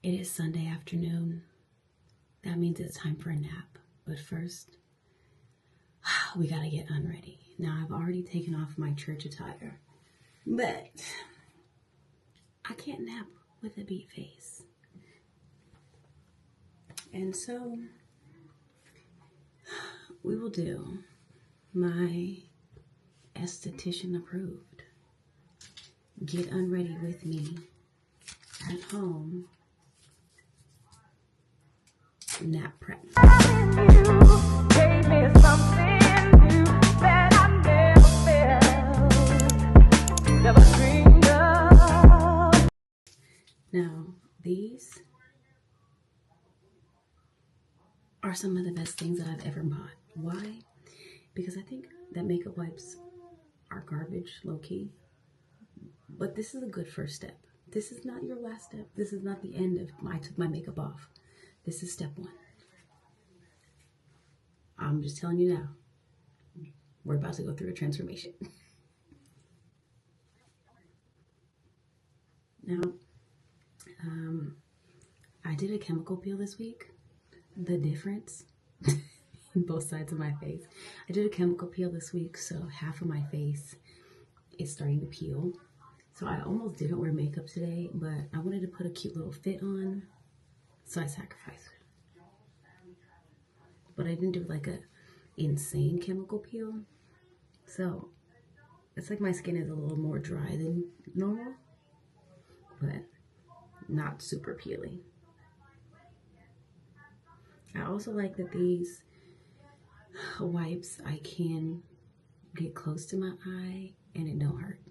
It is Sunday afternoon. That means it's time for a nap. But first, we gotta get unready. Now, I've already taken off my church attire, but I can't nap with a beat face. And so, we will do my esthetician-approved Get Unready With Me at home nap prep. Now, these are some of the best things that I've ever bought. Why? Because I think that makeup wipes are garbage, low-key. But this is a good first step. This is not your last step. This is not the end of I took my makeup off. This is step one. I'm just telling you now, we're about to go through a transformation. Now, I did a chemical peel this week. The difference in both sides of my face. I did a chemical peel this week, so half of my face is starting to peel. So I almost didn't wear makeup today, but I wanted to put a cute little fit on, so I sacrificed it. But I didn't do like a insane chemical peel. So it's like my skin is a little more dry than normal, but not super peely. I also like that these wipes, I can get close to my eye and it don't hurt.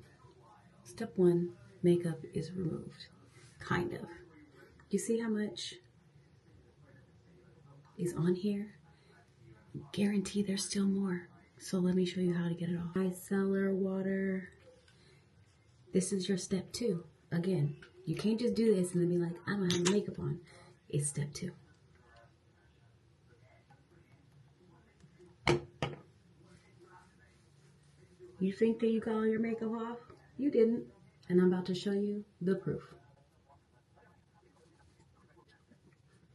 Step one, makeup is removed. Kind of. You see how much is on here? Guarantee there's still more. So let me show you how to get it off. Micellar water. This is your step two. Again, you can't just do this and then be like, I don't have makeup on. It's step two. You think that you got all your makeup off? You didn't. And I'm about to show you the proof.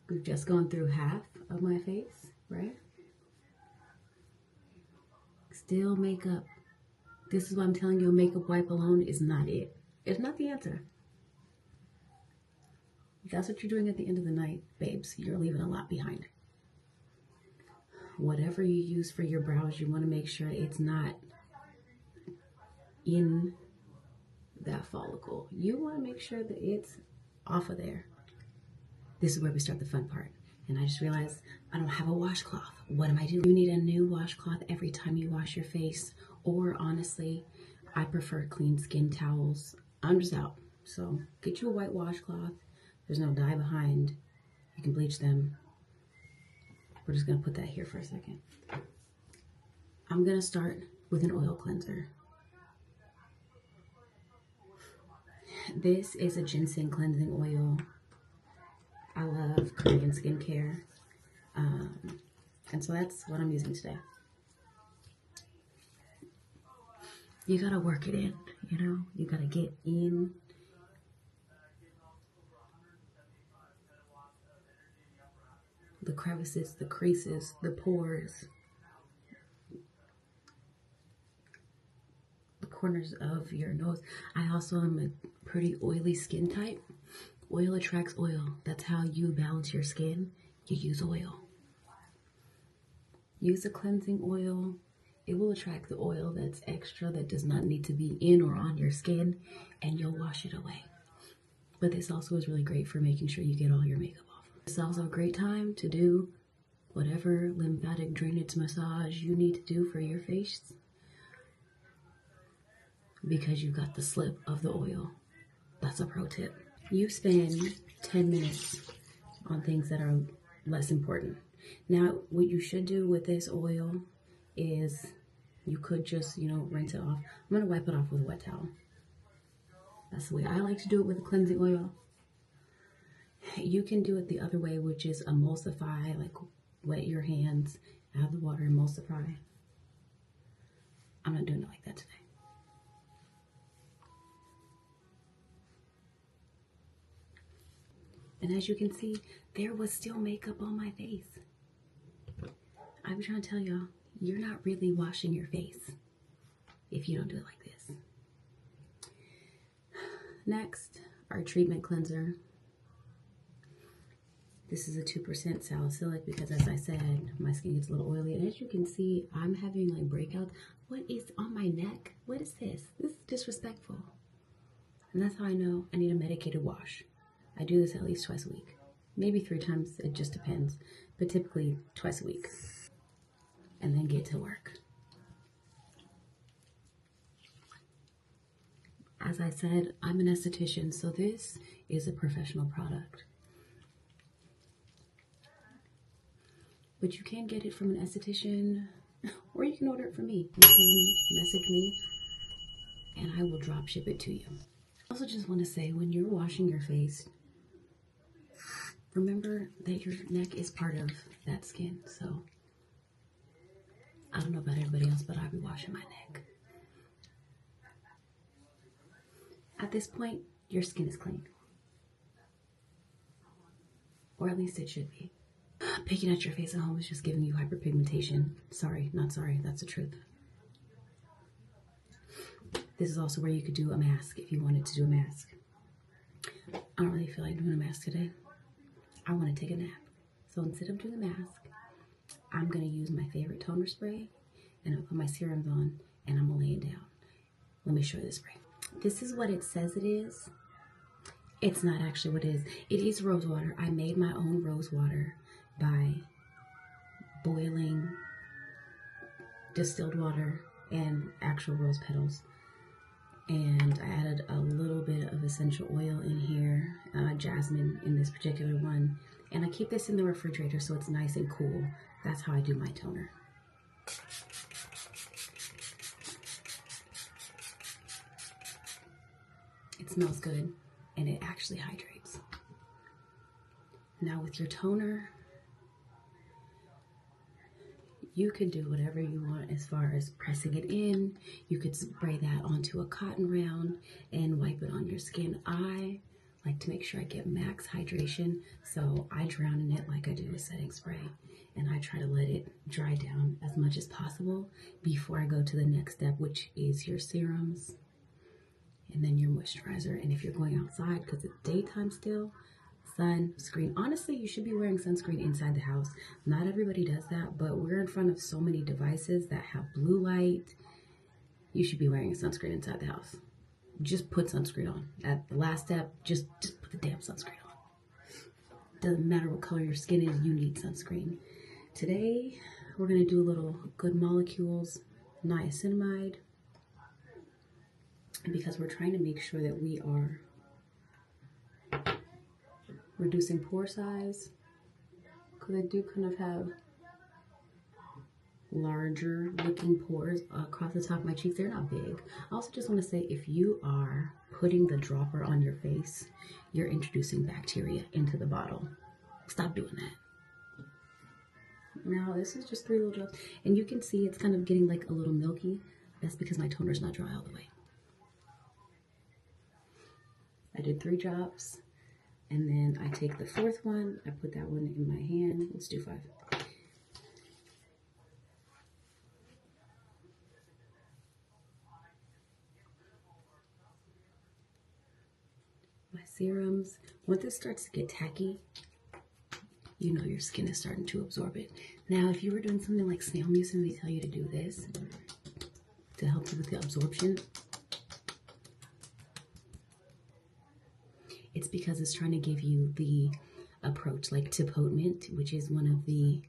We've just gone through half of my face, right? Still makeup. This is what I'm telling you, a makeup wipe alone is not it. It's not the answer. If that's what you're doing at the end of the night, babes, you're leaving a lot behind. Whatever you use for your brows, you want to make sure it's not in that follicle. You want to make sure that it's off of there. This is where we start the fun part. And I just realized I don't have a washcloth. What am I doing? You need a new washcloth every time you wash your face. Or honestly, I prefer clean skin towels. I'm just out. So get you a white washcloth. There's no dye behind. You can bleach them. We're just going to put that here for a second. I'm going to start with an oil cleanser. This is a ginseng cleansing oil. I love Korean skincare. And so that's what I'm using today. You gotta work it in, you know? You gotta get in. The crevices, the creases, the pores, the corners of your nose. I also am a pretty oily skin type. Oil attracts oil. That's how you balance your skin. You use oil. Use a cleansing oil. It will attract the oil that's extra, that does not need to be in or on your skin, and you'll wash it away. But this also is really great for making sure you get all your makeup off. It's also a great time to do whatever lymphatic drainage massage you need to do for your face, because you've got the slip of the oil. That's a pro tip. You spend 10 minutes on things that are less important. Now, what you should do with this oil is you could just, rinse it off. I'm going to wipe it off with a wet towel. That's the way I like to do it with a cleansing oil. You can do it the other way, which is emulsify, like wet your hands, add the water, emulsify. I'm not doing it like that today. And as you can see, there was still makeup on my face. I'm trying to tell y'all, you're not really washing your face if you don't do it like this. Next, our treatment cleanser. This is a 2% salicylic because, as I said, my skin gets a little oily. And as you can see, I'm having like breakouts. What is on my neck? What is this? This is disrespectful. And that's how I know I need a medicated wash. I do this at least twice a week. Maybe 3 times, it just depends. But typically twice a week. And then get to work. As I said, I'm an esthetician, so this is a professional product. But you can get it from an esthetician, or you can order it from me. You can message me, and I will drop ship it to you. I also just want to say, when you're washing your face, remember that your neck is part of that skin. So, I don't know about everybody else, but I'll be washing my neck. At this point, your skin is clean. Or at least it should be. Picking at your face at home is just giving you hyperpigmentation. Sorry, not sorry, that's the truth. This is also where you could do a mask if you wanted to do a mask. I don't really feel like doing a mask today. I want to take a nap. So instead of doing a mask, I'm going to use my favorite toner spray, and I'll put my serums on, and I'm going to lay it down. Let me show you the spray. This is what it says it is. It's not actually what it is. It is rose water. I made my own rose water by boiling distilled water and actual rose petals. And I added a little bit of essential oil in here, jasmine in this particular one. And I keep this in the refrigerator so it's nice and cool. That's how I do my toner. It smells good and it actually hydrates. Now with your toner, you could do whatever you want as far as pressing it in. You could spray that onto a cotton round and wipe it on your skin. I like to make sure I get max hydration, so I drown in it like I do a setting spray. And I try to let it dry down as much as possible before I go to the next step, which is your serums and then your moisturizer. And if you're going outside, because it's daytime still, sunscreen. Honestly, you should be wearing sunscreen inside the house. Not everybody does that, but we're in front of so many devices that have blue light. You should be wearing a sunscreen inside the house. Just put sunscreen on. At the last step, just put the damn sunscreen on. Doesn't matter what color your skin is, you need sunscreen. Today, we're going to do a little Good Molecules niacinamide, because we're trying to make sure that we are reducing pore size, because I do kind of have larger looking pores across the top of my cheeks. They're not big. I also just want to say, if you are putting the dropper on your face, you're introducing bacteria into the bottle. Stop doing that. Now this is just 3 little drops, and you can see it's kind of getting like a little milky. That's because my toner's not dry all the way. I did 3 drops. And then I take the 4th one, I put that one in my hand. Let's do 5. My serums. Once this starts to get tacky, you know your skin is starting to absorb it. Now, if you were doing something like snail mucin, they tell you to do this to help you with the absorption. It's because it's trying to give you the approach like tapotement, which is one of the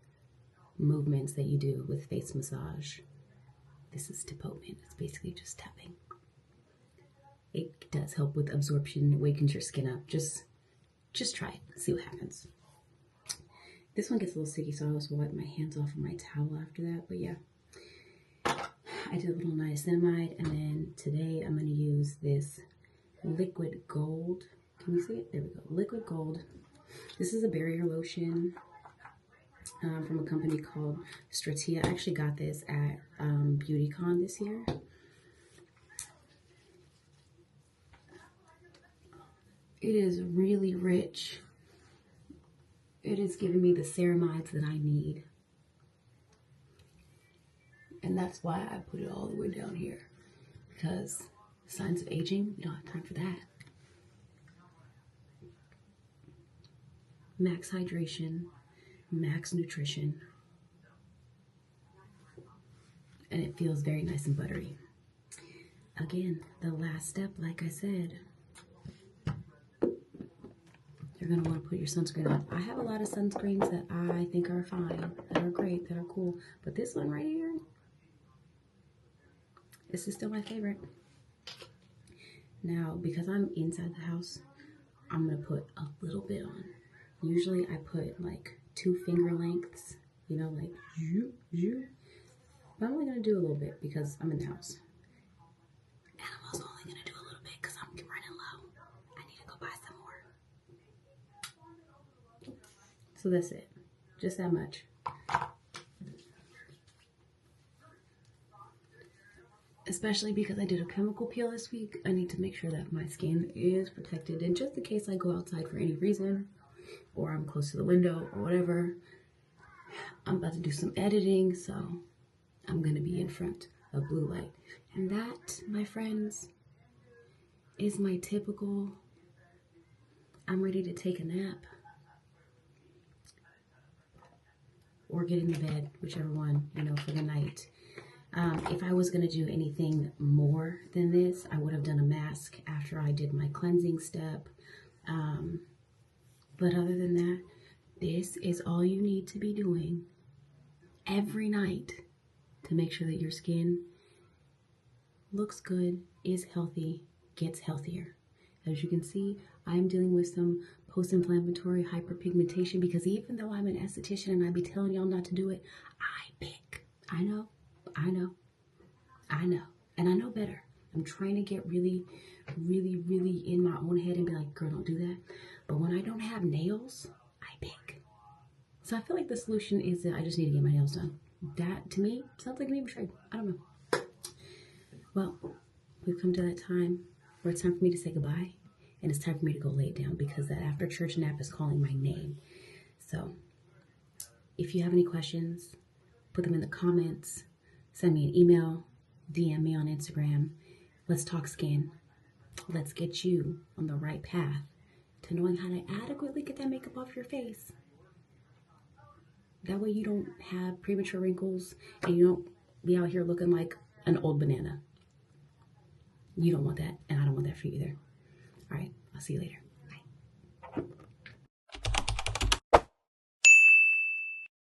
movements that you do with face massage. This is tapotement. It's basically just tapping. It does help with absorption. It wakens your skin up. Just try it. See what happens. This one gets a little sticky, so I always wipe my hands off of my towel after that. But yeah, I did a little niacinamide, and then today I'm going to use this liquid gold. Can you see it? There we go. Liquid gold. This is a barrier lotion from a company called Stratia. I actually got this at BeautyCon this year. It is really rich It is giving me the ceramides that I need. And that's why I put it all the way down here. Because signs of aging, we don't have time for that. Max hydration, max nutrition. And it feels very nice and buttery. Again, the last step, like I said, you're going to want to put your sunscreen on. I have a lot of sunscreens that I think are fine, that are great, that are cool. But this one right here, this is still my favorite. Now, because I'm inside the house, I'm going to put a little bit on. Usually I put like 2 finger lengths, you know, like but I'm only going to do a little bit because I'm in the house. And I'm also only going to do a little bit because I'm running low. I need to go buy some more. So that's it. Just that much. Especially because I did a chemical peel this week, I need to make sure that my skin is protected. And just in case I go outside for any reason, or I'm close to the window or whatever, I'm about to do some editing, so I'm going to be in front of blue light. And that, my friends, is my typical, I'm ready to take a nap or get in the bed, whichever one, you know, for the night. If I was going to do anything more than this, I would have done a mask after I did my cleansing step. But other than that, this is all you need to be doing every night to make sure that your skin looks good, is healthy, gets healthier. As you can see, I'm dealing with some post-inflammatory hyperpigmentation because even though I'm an esthetician and I be telling y'all not to do it, I pick. I know. And I know better. I'm trying to get really in my own head and be like, girl, don't do that. But when I don't have nails, I pick. So I feel like the solution is that I just need to get my nails done. That, to me, sounds like me betrayed. I don't know. Well, we've come to that time where it's time for me to say goodbye. And it's time for me to go lay it down because that after church nap is calling my name. So if you have any questions, put them in the comments. Send me an email, DM me on Instagram. Let's talk skin. Let's get you on the right path to knowing how to adequately get that makeup off your face. That way you don't have premature wrinkles and you don't be out here looking like an old banana. You don't want that, and I don't want that for you either. All right, I'll see you later.